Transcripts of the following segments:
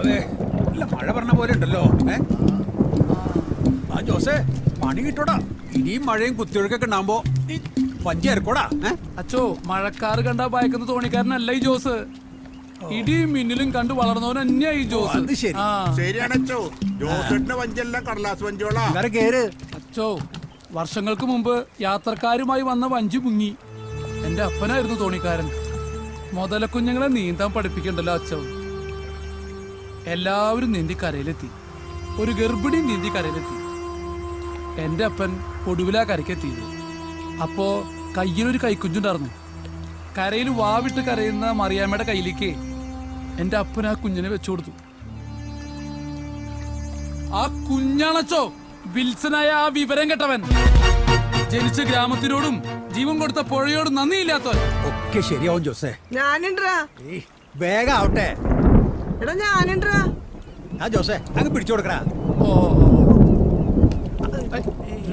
കർത്താവേ, ഇല്ല മഴ പറഞ്ഞ പോലെ ഉണ്ടല്ലോ. ആ ജോസേ, പണി കിട്ടോടാ. ഇനിയും മഴയും കുത്തിയൊഴുക്കൊക്കെ ഉണ്ടാകുമ്പോ വഞ്ചി ഇറക്കോടാ. അച്ചോ, മഴക്കാറ് കണ്ട ഭയക്കുന്ന തോണിക്കാരനല്ല ഈ ജോസ്. ഇടിയും മിന്നലും കണ്ടു വളർന്നവൻ തന്നെയാ ഈ ജോസ്. അത് ശരി. ശരിയാണച്ചോ. ജോസേട്ടന്റെ വഞ്ചിയെല്ലാം കടലാസ് വഞ്ചിയോളാ. കേറ്. അച്ചോ, വർഷങ്ങൾക്ക് മുമ്പ് യാത്രക്കാരുമായി വന്ന വഞ്ചി മുങ്ങി. എന്റെ അപ്പനായിരുന്നു തോണിക്കാരൻ. മുതലക്കുഞ്ഞുങ്ങളെ നീന്താൻ പഠിപ്പിക്കണ്ടല്ലോ അച്ഛൻ. എല്ലാവരും നീന്തി കരയിലെത്തി. ഒരു ഗർഭിണി നീന്തി കരയിലെത്തി. എന്റെ അപ്പൻ ഒടുവിലാ കരയ്ക്കെത്തിയത്. അപ്പോ കയ്യിലൊരു കൈക്കുഞ്ഞുണ്ടായിരുന്നു. കരയിൽ വാവിട്ട് കരയുന്ന മറിയാമ്മയുടെ കയ്യിലേക്ക് എന്റെ അപ്പൻ ആ കുഞ്ഞിനെ വെച്ചു കൊടുത്തു. ആ കുഞ്ഞാണച്ചോ വിൽസനായ ആ വിവരം കെട്ടവൻ. ജനിച്ച ഗ്രാമത്തിനോടും ജീവൻ കൊടുത്ത പുഴയോടും നന്ദിയില്ലാത്തവൻ. ഒക്കെ ശരിയാവും ജോസേ. ഞാനുണ്ടാ വേഗം ആവട്ടെ. എടാ ഞാനുണ്ടാ. ആ ജോസേ, അങ്ങ് പിടിച്ചു കൊടുക്കടാ. ഓ,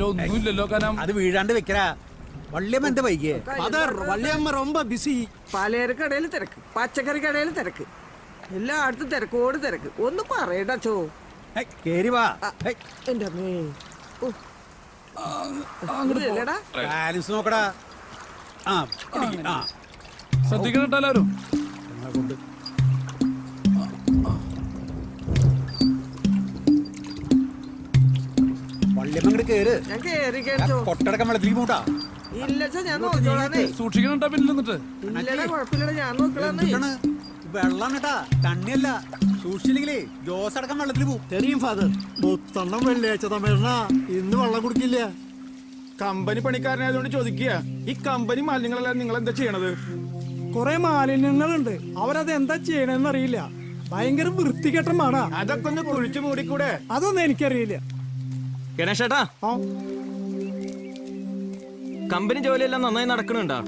ഒന്നുമില്ലല്ലോ കാരണം അത് വീഴാണ്ട് വെക്കരാ. വള്ളിയമ്മ എന്താ വൈകിയേ? വള്ളിയമ്മ ரொம்ப ബിസി. പലചരക്കടയിൽ തിരക്ക്, പച്ചക്കറി കടയിൽ തിരക്ക്, എല്ലായിടത്തും തിരക്കോട് തിരക്ക്. ഒന്ന് പറയടാ ചോ. കേറി വാ. എന്റെ അമ്മേ. ഓ, ഇല്ലടാ. ബാലൻസ് നോക്കടാ. ആ ശ്രദ്ധിക്കണം എല്ലാവരും. കൊണ്ട് വള്ളിയമ്മ അങ്ങോട്ട് കേറ്. ഞാൻ കേറിക്കോ. കൊട്ടടക്കം വെള്ളത്തിൽ മൂട്ടാ. ഇല്ലച്ചാ ഞാൻ നോക്കിക്കോളാന്നേ. സൂക്ഷിക്കണം പിന്നിൽ നിന്നിട്ട്. ഇല്ലടാ കുഴപ്പമില്ലടാ, ഞാൻ നോക്കിക്കോളാന്നേ. വെള്ളം കേട്ടാ, തണ്ണിയല്ല. സൂക്ഷിച്ചില്ലെങ്കിലേ ജോസ് അടക്കം വെള്ളത്തിൽ പോവും. തെറിയും ഫാദർ. മുത്തെണ്ണം വെള്ളിയാഴ്ച തമിഴ്ന ഇന്ന് വെള്ളം കുടിക്കില്ല. കമ്പനി പണിക്കാരനായതുകൊണ്ട് ചോദിക്കുക, ഈ കമ്പനി മാലിന്യങ്ങളെല്ലാം നിങ്ങൾ എന്താ ചെയ്യണത്? കൊറേ മാലിന്യങ്ങളുണ്ട്, അവരത് എന്താ ചെയ്യണെന്ന് അറിയില്ല. ഭയങ്കര വൃത്തികെട്ടമാണ്. അതൊക്കെ ഒന്ന് കുഴിച്ചു മൂടിക്കൂടെ? അതൊന്നും എനിക്കറിയില്ല. ഗണേശേട്ടാ, ആ കമ്പനി ജോലിയെല്ലാം നന്നായി നടക്കണുണ്ടാ?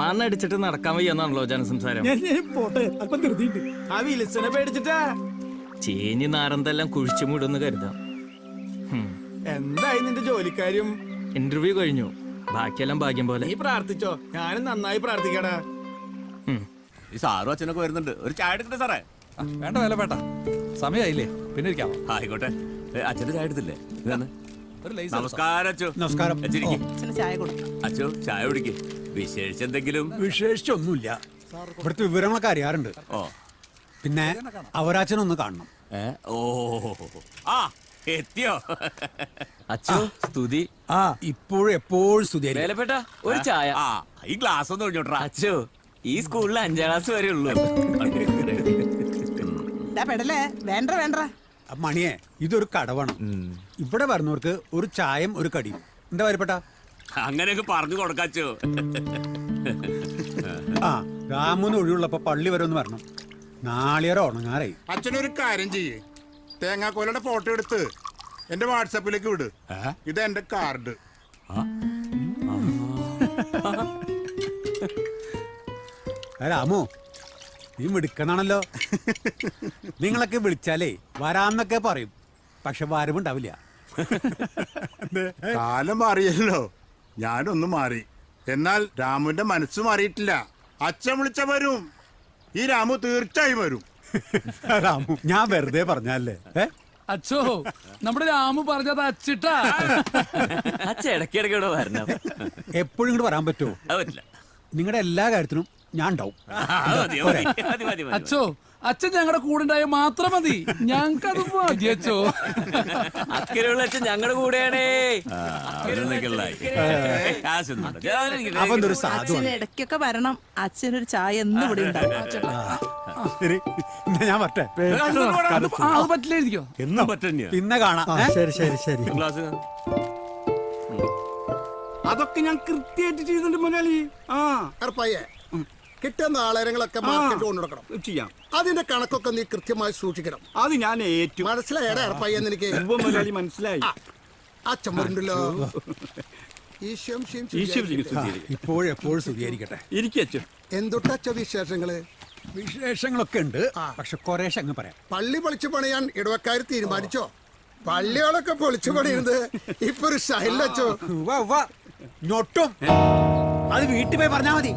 മണ്ണടിച്ചിട്ട് നടക്കാൻ വയ്യെന്നാണല്ലോ ജനസംസാരം. ഞാൻ പോട്ടെ, അല്പം ധൃതിയുണ്ട്. ആ വിൽസനെ പേടിച്ചിട്ടാ. ചീഞ്ഞ് നാരന്തെല്ലാം കുഴിച്ചു മൂടുന്ന് കരുതാം. എന്തായി നിന്റെ ജോലിക്കാരും? ഇന്റർവ്യൂ കഴിഞ്ഞു, ബാക്കിയെല്ലാം ഭാഗ്യം പോലെ. നീ പ്രാർത്ഥിച്ചോ, ഞാനും നന്നായി പ്രാർത്ഥിക്കടാ. ഈ സാറും അച്ഛനൊക്കെ വരുന്നുണ്ട്. ഒരു ചായ എടുക്കട്ടെ സാറേ? വേണ്ട വേല വേണ്ട, സമയമായില്ലേ, പിന്നെ ഇരിക്കാമോ? ആയിക്കോട്ടെ. അച്ഛന് ചായ എടുത്തില്ലേ? ഇതാണ്. ഒരു ലൈസ് നമസ്കാരം അച്ചു. നമസ്കാരം. ചായ കൊടുക്കും. അച്ചു ചായ കുടിക്ക്. വിശേഷിച്ചെന്തെങ്കിലും? വിശേഷിച്ചൊന്നുമില്ല. ഇവിടുത്തെ വിവരങ്ങളൊക്കെ അറിയാറുണ്ട്. ഓ, പിന്നെ അവരാച്ചനൊന്ന് കാണണം. ഓ, ആ എത്തിയോ? അച്ഛോ, സ്തുതി. ആ ഇപ്പോഴും എപ്പോഴും സ്തുതി. വേലപ്പെട്ട ഒരു ചായ. ആ ഈ ഗ്ലാസ് ഒന്ന് ഒഴിഞ്ഞോട്ടാ. അച്ഛോ, ഈ സ്കൂളിൽ 5ാം ക്ലാസ് വരെ ഉള്ളൂ. വേണ്ട വേണ്ട. മണിയെ, ഇതൊരു കടവാണ്. ഇവിടെ വരുന്നവർക്ക് ഒരു ചായയും ഒരു കടിയും. എന്താ വരപ്പെട്ട? അങ്ങനെയൊക്കെ പറഞ്ഞു കൊടുക്കാച്ചോ. ആ രാമൂന്ന് ഒഴിവുള്ളപ്പോ പള്ളി വരെ ഒന്ന് വരണം. നാളികേരം ഉണങ്ങാറായി. അച്ഛനൊരു കാര്യം ചെയ്യേ, തേങ്ങാക്കോലയുടെ ഫോട്ടോ എടുത്ത് എന്റെ വാട്സാപ്പിലേക്ക് വിട്. ഇത് എന്റെ കാർഡ്. രാമു, നീ മിടുക്കനാണല്ലോ. നിങ്ങളൊക്കെ വിളിച്ചാലേ വരാന്നൊക്കെ പറയും, പക്ഷെ വരവുണ്ടാവില്ല. കാലം മാറിയല്ലോ, ഞാനൊന്നും മാറി. എന്നാൽ രാമുവിന്റെ മനസ്സ് മാറിയിട്ടില്ല. അച്ഛൻ വിളിച്ച വരും. ഈ രാമു തീർച്ചയായും വരും. രാമു, ഞാൻ വെറുതെ പറഞ്ഞല്ലേ. അച്ചോ, നമ്മുടെ രാമു പറഞ്ഞത് അച്ചിട്ടാ. അച്ഛ ഇടയ്ക്കിടയ്ക്ക് വരണം. എപ്പോഴും ഇങ്ങോട്ട് വരാൻ പറ്റുമോ? അത് പറ്റില്ല. നിങ്ങളുടെ എല്ലാ കാര്യത്തിനും ഞാൻ ഉണ്ടാവും. അച്ചോ, അച്ഛൻ ഞങ്ങളുടെ കൂടെ ഉണ്ടായ മാത്രം മതി. ഞങ്ങൾക്കത് മതി അച്ചോ. അക്കരെയുള്ള അച്ഛൻ ഞങ്ങളുടെ കൂടെയാണേ. അവൻ ഒരു സാധുവാണ്. ഇടയ്ക്കൊക്കെ വരണം. അച്ഛനൊരു ചായ എന്നും ഇവിടെ ഉണ്ടാവും. ശരി, എന്നാ ഞാൻ വരട്ടെ. അത് പറ്റില്ലായിരിക്കോ? എന്നും പറ്റന്നെയാ. പിന്നെ കാണാം. ശരി ശരി ശരി. ഗ്ലാസ് അതൊക്കെ ഞാൻ കൃത്യമായിട്ട് ചെയ്തിട്ടുണ്ട് മുതലാളി. കിട്ടുന്ന ആളരങ്ങളൊക്കെ മാർക്കറ്റ് കൊണ്ടുകൊടുക്കണം. ചെയ്യാം. അതിന്റെ കണക്കൊക്കെ നീ കൃത്യമായി സൂക്ഷിക്കണം. അത് ഞാൻ ഏറ്റു. മനസ്സിലായടാ അർപ്പയ്യെന്ന് എനിക്ക്? മുതലാളി മനസ്സിലായി. അച്ഛൻ വരുന്നുണ്ടല്ലോ. ഇപ്പോഴെപ്പോഴും സ്തുതിയായിരിക്കട്ടെ. ഇരിക്കച്ചു. എന്തൊട്ടച്ച വിശേഷങ്ങള്? വിശേഷങ്ങളൊക്കെ ഉണ്ട്, പക്ഷെ കുറേശ്ശെ അങ്ങ് പറയാം. പള്ളി പൊളിച്ചു പണിയാൻ ഇടവക്കാർ തീരുമാനിച്ചോ? പള്ളികളൊക്കെ പൊളിച്ചു പണിയുന്നത് ഇപ്പൊ ഒരു സ്റ്റൈലച്ചോ. ഞൊട്ടും അത് വീട്ടിൽ പോയി പറഞ്ഞാ മതി.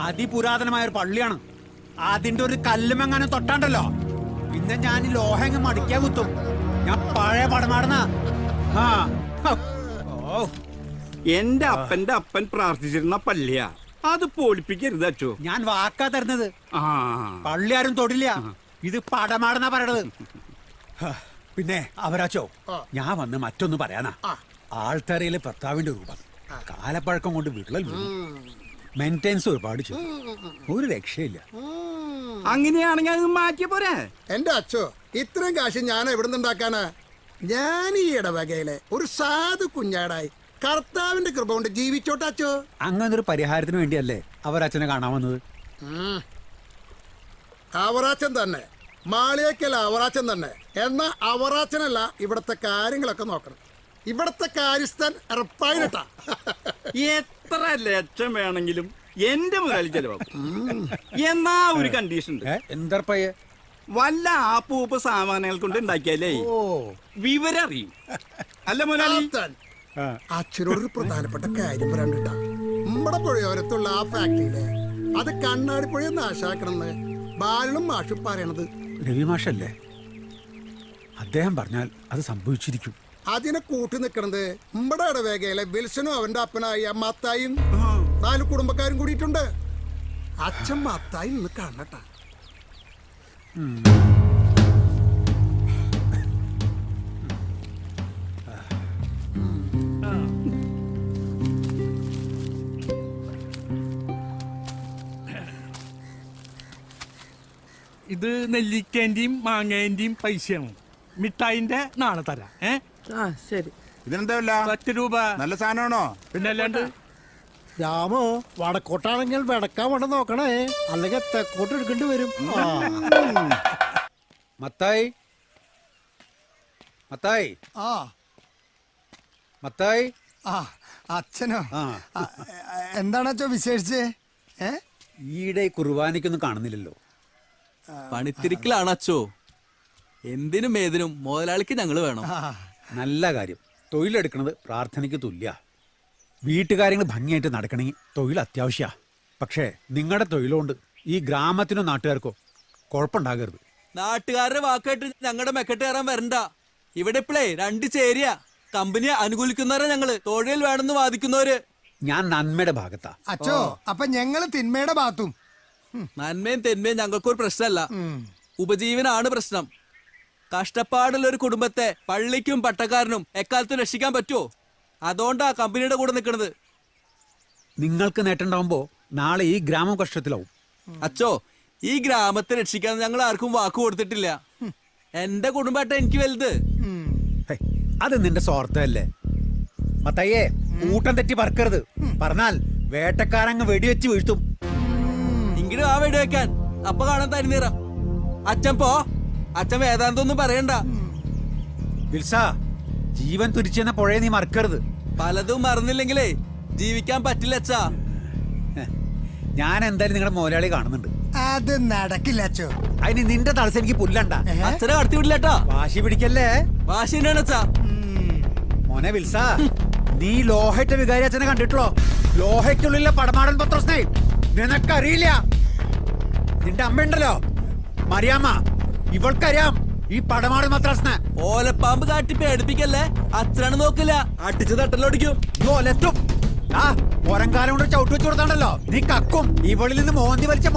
അതിപുരാതനമായ ഒരു പള്ളിയാണ്. അതിന്റെ ഒരു കല്ലുമെങ്ങാനും തൊട്ടാണ്ടല്ലോ പിന്നെ ഞാൻ ഈ ലോഹങ്ങ് മടിക്കാൻ കുത്തും. ഞാൻ പഴയ പടമാടന. ആ ഹ. ഓ എന്റെ അപ്പന്റെ അപ്പൻ പ്രാർത്ഥിച്ചിരുന്ന പള്ളിയാ, അത് പൊളിപ്പിക്കരുത് അച്ചോ. ഞാൻ വാക്കാ തരുന്നത്. ആ പള്ളിയാരും തൊടില്ല. ഇത് പടമാടന പറയണത്. ഹ, പിന്നെ അവരാച്ചോ, ഞാൻ വന്ന് മറ്റൊന്ന് പറയാനാ. ആൾത്തറയിലെ ഭർത്താവിന്റെ രൂപം കാലപ്പഴക്കം കൊണ്ട് വിള്ളൽ മെയിൻറ്റെയിൻസ് ഒരുപാട് ചെയ്തു. ഒരു രക്ഷയില്ല. അങ്ങനെയാണെങ്കിൽ അത് മാറ്റിയ പോരെ. എന്റെ അച്ഛോ, ഇത്രയും കാശ് ഞാൻ എവിടെ നിന്നുണ്ടാക്കാനാ? ഞാൻ ഈ ഇടവകയിലെ ഒരു സാധു കുഞ്ഞാടായി കർത്താവിന്റെ കൃപ കൊണ്ട് ജീവിച്ചോട്ടെ അച്ഛോ. അങ്ങനൊരു പരിഹാരത്തിന് വേണ്ടിയല്ലേ അവരച്ഛനെ കാണാൻ വന്നത്. അവറാച്ചൻ തന്നെ, മാളിയേക്കൽ അവറാച്ചൻ തന്നെ. എന്നാ അവറാച്ചനല്ല ഇവിടത്തെ കാര്യങ്ങളൊക്കെ നോക്കണം. ഇവിടത്തെ കാര്യസ്ഥൻ ഉറപ്പായിട്ടാ. എത്ര ലക്ഷം വേണമെങ്കിലും എന്റെ മുതലാളി ചെലവാക്കും. എന്നാ ഒരു കണ്ടീഷൻ ഉണ്ട്. എന്തർപ്പയ്യ? വല്ല ആപ്പൂപ്പ് സാമാനങ്ങൾ കൊണ്ട് ഉണ്ടാക്കിയാലേ വിവരം അറിയും. അല്ല മുതലാളി? അച്ഛനോടൊരു പ്രധാനപ്പെട്ട കാര്യം പറയാണ്ടിട്ടാ. നമ്മുടെ പുഴയോരത്തുള്ള ആ ഫാക്ടറിയിലെ അത് കണ്ണാടിപ്പുഴ നാശാക്കണമെന്ന് ബാലനും മാഷും പറയണത്. രവി മാഷല്ലേ? അദ്ദേഹം പറഞ്ഞാൽ അത് സംഭവിച്ചിരിക്കും. അതിനെ കൂട്ടി നിൽക്കണത് നമ്മുടെ ഇടവേഗയിലെ വിൽസനും അവന്റെ അപ്പനായ മത്തായും 4 കുടുംബക്കാരും കൂടിയിട്ടുണ്ട്. അച്ഛൻ മത്തായി നിന്ന് കാണട്ടാ. ഇത് നെല്ലിക്കേന്റെയും മാങ്ങേന്റെയും പൈസയാണ്. മിഠായിന്റെ നാളെ തരാം. ആ ശരി. ഇതിനെന്താ വില? 10 രൂപ. നല്ല സാധനമാണോ? പിന്നെ അല്ലാണ്ട് രാമോ, വടക്കോട്ടാണെങ്കിൽ വടക്കാൻ വേണ്ട നോക്കണേ, അല്ലെങ്കിൽ തെക്കോട്ട് എടുക്കേണ്ടി വരും. മത്തായി, മത്തായി, ആ മത്തായി. ആ അച്ഛനോ? ആ എന്താണ് അച്ഛോ വിശേഷിച്ചേ? ഈയിടെ കുർബാനയ്ക്കൊന്നും കാണുന്നില്ലല്ലോ. പണിത്തിരിക്കലാണ് അച്ചോ. എന്തിനും ഏതിനും മുതലാളിക്ക് ഞങ്ങള് വേണം. നല്ല കാര്യം. തൊഴിലെടുക്കുന്നത് പ്രാർത്ഥനയ്ക്ക് തുല്യ. വീട്ടുകാര്യങ്ങൾ ഭംഗിയായിട്ട് നടക്കണമെങ്കിൽ തൊഴിൽ അത്യാവശ്യ. പക്ഷേ നിങ്ങളുടെ തൊഴിലുകൊണ്ട് ഈ ഗ്രാമത്തിനോ നാട്ടുകാർക്കോ കുഴപ്പമുണ്ടാകരുത്. നാട്ടുകാരുടെ വാക്കായിട്ട് ഞങ്ങളുടെ മെക്കെട്ട് കയറാൻ വരണ്ട. ഇവിടെ ഇപ്പളേ 2 ചേരിയ. കമ്പനിയെ അനുകൂലിക്കുന്നവരെ ഞങ്ങള്, തൊഴിൽ വേണമെന്ന് വാദിക്കുന്നവര്. ഞാൻ നന്മയുടെ ഭാഗത്താ. അച്ഛോ, അപ്പൊ ഞങ്ങള് തിന്മയുടെ ഭാഗത്തും. നന്മയും തെന്മയും ഞങ്ങൾക്കൊരു പ്രശ്നമല്ല, ഉപജീവനാണ് പ്രശ്നം. കഷ്ടപ്പാടുള്ള ഒരു കുടുംബത്തെ പള്ളിക്കും പട്ടക്കാരനും എക്കാലത്തും രക്ഷിക്കാൻ പറ്റുമോ? അതുകൊണ്ടാ കമ്പനിയുടെ കൂടെ നിൽക്കുന്നത്. നിങ്ങൾക്ക് നേട്ടമുണ്ടാവുമ്പോ നാളെ ഈ ഗ്രാമം കഷ്ടത്തിലാവും. അച്ചോ, ഈ ഗ്രാമത്തെ രക്ഷിക്കാൻ ഞങ്ങൾ ആർക്കും വാക്ക് കൊടുത്തിട്ടില്ല. എന്റെ കുടുംബമായിട്ട് എനിക്ക് വലുത്. ഹേ, അത് നിന്റെ സ്വാർത്ഥല്ലേ മത്തയ്യേ. കൂട്ടം തെറ്റി പറക്കരുത്. പറഞ്ഞാൽ വേട്ടക്കാരങ്ങ് വെടിവെച്ച് വീഴ്ത്തും. ഇങ്ങോട്ട് ആ വെടി വെക്കാൻ അപ്പൊ കാണാൻ തരുന്നീറം. അച്ഛൻ പോ. അച്ഛൻ വേദാന്തൊന്നും പറയണ്ട. വിൽസ, ജീവൻ തുരിച്ചെന്ന പുഴയെ നീ മറക്കരുത്. പലതും മറന്നില്ലെങ്കിലേ ജീവിക്കാൻ പറ്റില്ല അച്ഛാ. ഞാൻ എന്തായാലും നിങ്ങളുടെ മുതലാളി കാണുന്നുണ്ട്. അത് നടക്കില്ല അച്ഛോ. അതിന് നിന്റെ തടസ്സം എനിക്ക് പുല്ലണ്ട. അച്ഛനെ കടത്തി വിടില്ലട്ടാ. വാശി പിടിക്കല്ലേ? വാശി തന്നെയാണ് അച്ഛാ. മോനെ വിൽസ, നീ ലോഹയുടെ വികാരി അച്ഛനെ കണ്ടിട്ടുള്ളോ? ലോഹയ്ക്കുള്ളിലെ പടമാടൻ പത്രസ്നേ നിനക്കറിയില്ല. നിന്റെ അമ്മയുണ്ടല്ലോ മറിയാമ്മ, ഇവൾക്കറിയാം ഈ പടമാടൻ പത്രസ്നെ. ഓലപ്പാമ്പ് കാട്ടി പേടിപ്പിക്കല്ലേ. അച്ഛനാണ് നോക്കില്ല, അടിച്ചു തട്ടലൊടിക്കും. ഓലെത്തും. ആ ഒരങ്കാലം കൊണ്ട് ചവിട്ടി വെച്ച് കൊടുത്താണ്ടല്ലോ നീ കക്കും. ഇവളിൽ നിന്ന് മോന്തി വലിച്ച